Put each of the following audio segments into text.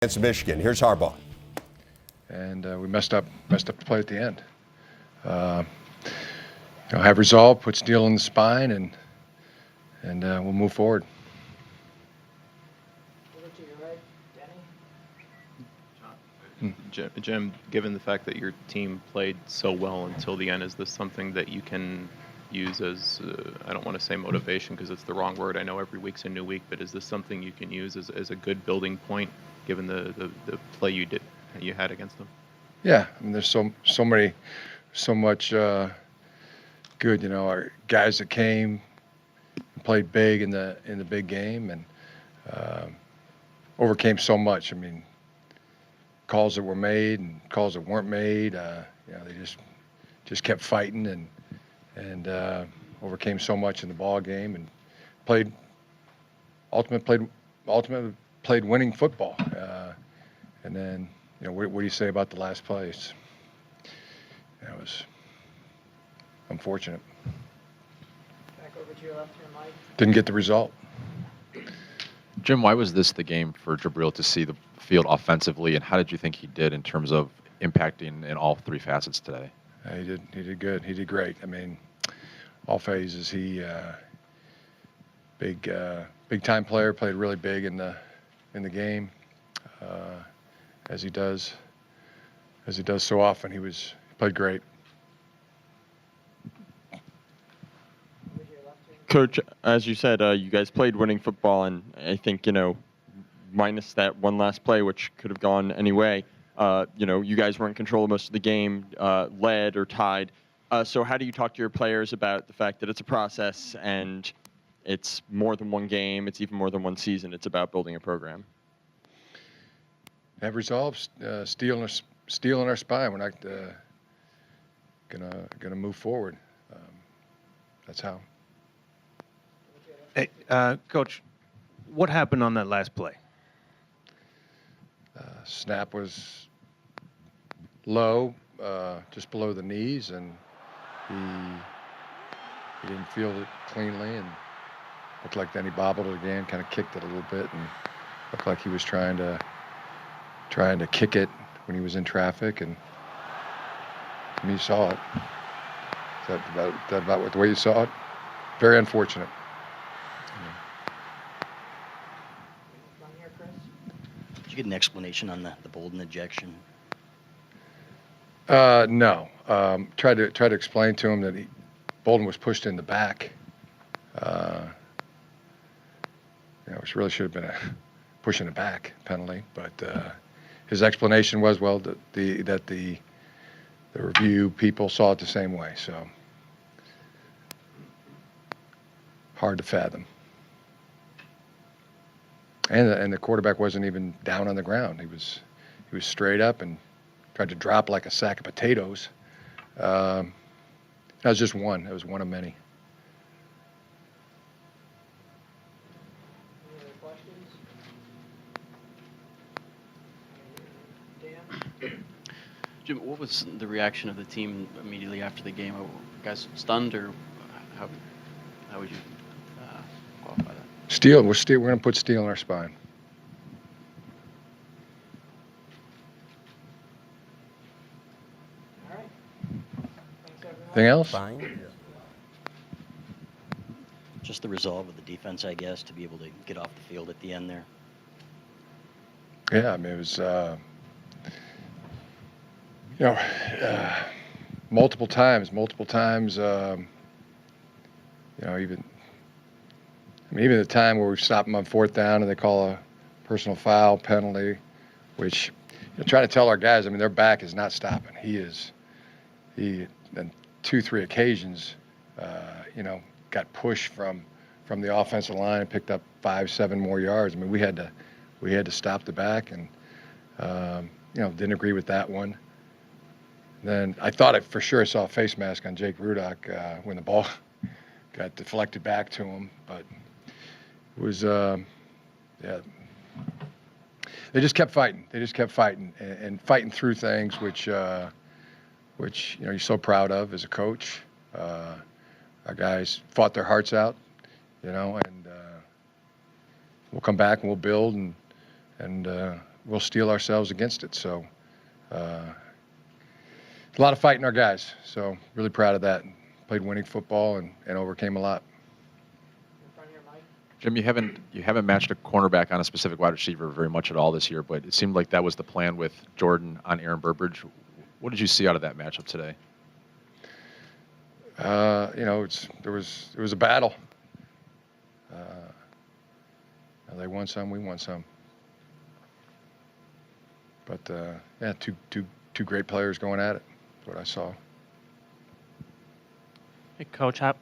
against Michigan. Here's Harbaugh. And we messed up the play at the end. Have resolve, put steel in the spine, and we'll move forward. Jim, given the fact that your team played so well until the end, is this something that you can use as, I don't want to say motivation because it's the wrong word. I know every week's a new week, but is this something you can use as a good building point given the play you had against them? Yeah, I mean, there's so much good. Our guys that came and played big in the big game and overcame so much. I mean, calls that were made and calls that weren't made. They just kept fighting and overcame so much in the ball game and ultimately played winning football. And then, what do you say about the last place? It was unfortunate. Back over to your left here, Mike. Didn't get the result. Jim, why was this the game for Jabril to see the field offensively, and how did you think he did in terms of impacting in all three facets today? He did good. He did great. I mean, all phases. He big time player, played really big in the game, as he does so often. He played great. Coach, as you said, you guys played winning football, and I think, minus that one last play, which could have gone any way, you guys were in control of most of the game, led or tied. So how do you talk to your players about the fact that it's a process and it's more than one game, it's even more than one season, it's about building a program? Have resolve, steel in our spine. We're not gonna move forward. That's how. Hey, Coach, what happened on that last play? Snap was low, just below the knees, and he didn't field it cleanly, and looked like then he bobbled it again, kind of kicked it a little bit, and looked like he was trying to kick it when he was in traffic, and you saw it. Is that about the way you saw it? Very unfortunate. Did you get an explanation on the Bolden ejection? No. Tried to explain to him that Bolden was pushed in the back. Which really should have been a push in the back penalty. But his explanation was, well, that the review people saw it the same way. So hard to fathom. And the quarterback wasn't even down on the ground. He was straight up and tried to drop like a sack of potatoes. That was just one. It was one of many. Any other questions? Dan? Jim, what was the reaction of the team immediately after the game? Were you guys stunned, or how would you qualify that? Steel. We're going to put steel in our spine. All right. Thanks, everyone. Anything else? Fine. Just the resolve of the defense, I guess, to be able to get off the field at the end there. Yeah, I mean, it was, multiple times, even the time where we stop them on fourth down and they call a personal foul penalty, which trying to tell our guys, I mean, their back is not stopping. He on 2-3 occasions, got pushed from the offensive line and picked up 5-7 more yards. I mean, we had to stop the back, and didn't agree with that one. Then I thought I for sure saw a face mask on Jake Rudock when the ball got deflected back to him, but it was they just kept fighting. And fighting through things, which you're so proud of as a coach. Our guys fought their hearts out, and we'll come back and we'll build and we'll steel ourselves against it. So a lot of fighting our guys. So really proud of that. Played winning football and overcame a lot. In front of your mic. Jim, you haven't matched a cornerback on a specific wide receiver very much at all this year, but it seemed like that was the plan with Jordan on Aaron Burbridge. What did you see out of that matchup today? It was a battle. They won some, we won some. But yeah, two great players going at it. That's what I saw. Hey, Coach, how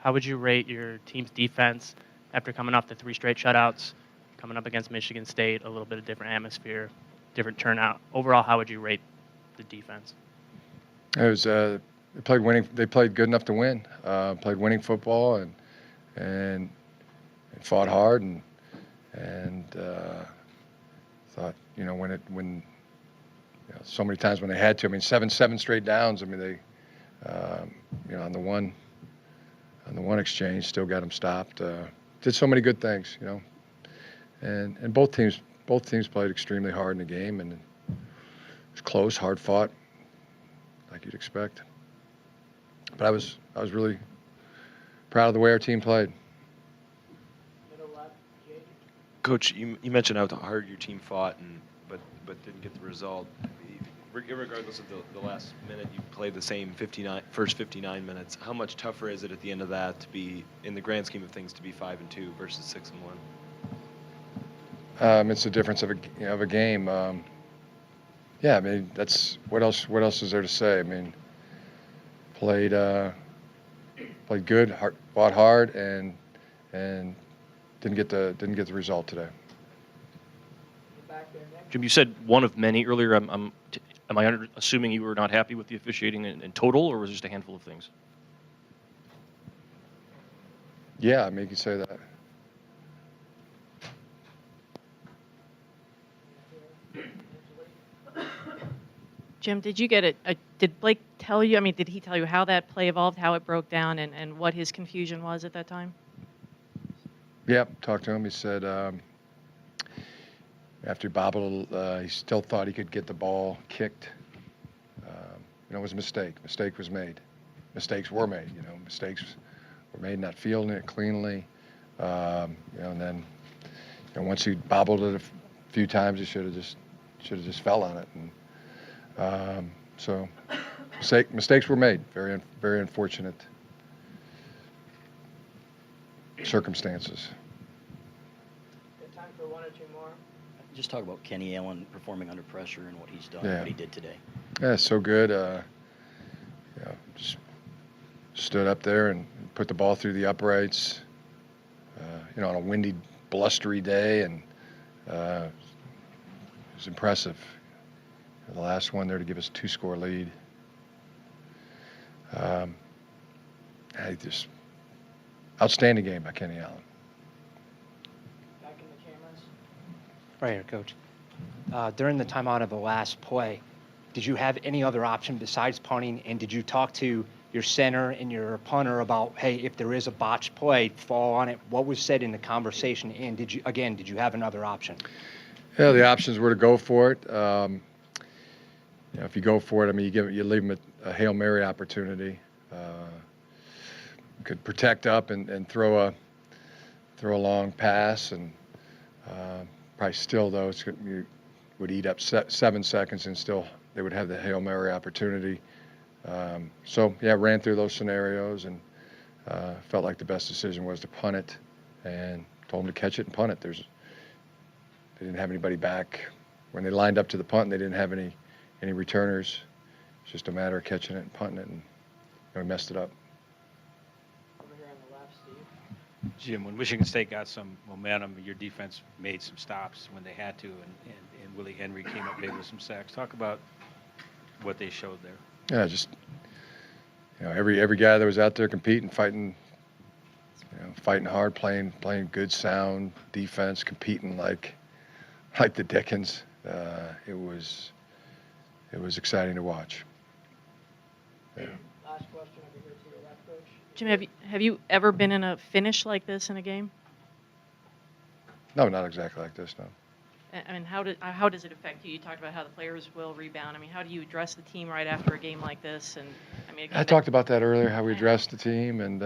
would you rate your team's defense after coming off the 3 straight shutouts, coming up against Michigan State, a little bit of different atmosphere, different turnout? Overall, how would you rate the defense? It was they played winning. They played good enough to win. Played winning football and fought hard and thought when so many times when they had to. I mean, seven straight downs. I mean they on the one exchange still got them stopped. Did so many good things, and both teams played extremely hard in the game, and it was close, hard fought, like you'd expect. But I was really proud of the way our team played. Middle left, Jake. Coach, you mentioned how hard your team fought, but didn't get the result. Regardless of the last minute, you played the same first 59 minutes. How much tougher is it at the end of that to be, in the grand scheme of things, to be 5-2 versus 6-1? It's the difference of a game. Yeah, I mean that's what else is there to say? I mean, played good, fought hard, and didn't get the result today. Back there, Nick. Jim, you said one of many earlier. Am I assuming you were not happy with the officiating in total, or was it just a handful of things? Yeah, I mean you could say that. Jim, did you get it? Did Blake tell you? I mean, did he tell you how that play evolved, how it broke down, and what his confusion was at that time? Yep, talked to him. He said after he bobbled, he still thought he could get the ball kicked. It was a mistake. Mistake was made. Mistakes were made. Mistakes were made not fielding it cleanly. And then once he bobbled it a few times, he should have just fell on it. And so mistakes were made. Very very unfortunate circumstances. Good time for one or two more. Just talk about Kenny Allen performing under pressure and what he's done, Yeah. what he did today. Yeah, so good. Just stood up there and put the ball through the uprights. On a windy, blustery day, and it was impressive. The last one there to give us a 2-score lead. Just outstanding game by Kenny Allen. Back in the cameras. Right here, Coach. During the timeout of the last play, did you have any other option besides punting? And did you talk to your center and your punter about, hey, if there is a botched play, fall on it? What was said in the conversation? And did you have another option? Yeah, the options were to go for it. If you go for it, I mean, you leave them a Hail Mary opportunity. Could protect up and throw a long pass, and probably still though you would eat up 7 seconds, and still they would have the Hail Mary opportunity. So yeah, ran through those scenarios and felt like the best decision was to punt it, and told them to catch it and punt it. They didn't have anybody back when they lined up to the punt. They didn't have any returners. It's just a matter of catching it and punting it, and we messed it up. Over here on the left, Steve. Jim, when Michigan State got some momentum, your defense made some stops when they had to, and Willie Henry came up big with some sacks. Talk about what they showed there. Yeah, just every guy that was out there competing, fighting hard, playing good, sound defense, competing like the Dickens. It was exciting to watch. Yeah. Last question over here to your left, Coach. Jim, have you ever been in a finish like this in a game? No, not exactly like this. No. I mean, how does it affect you? You talked about how the players will rebound. I mean, how do you address the team right after a game like this? And I mean, I talked about that earlier, how we addressed the team, and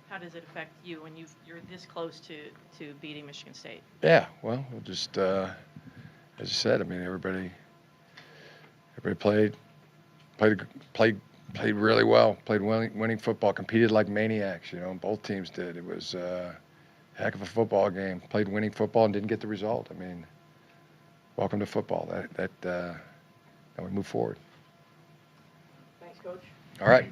how does it affect you when you're this close to beating Michigan State? yeah, well, we'll just as you said, I mean, everybody played really well, played winning football, competed like maniacs. You know, both teams did. It was a heck of a football game. Played winning football and didn't get the result. I mean, welcome to football. Now we move forward. Thanks, Coach. All right.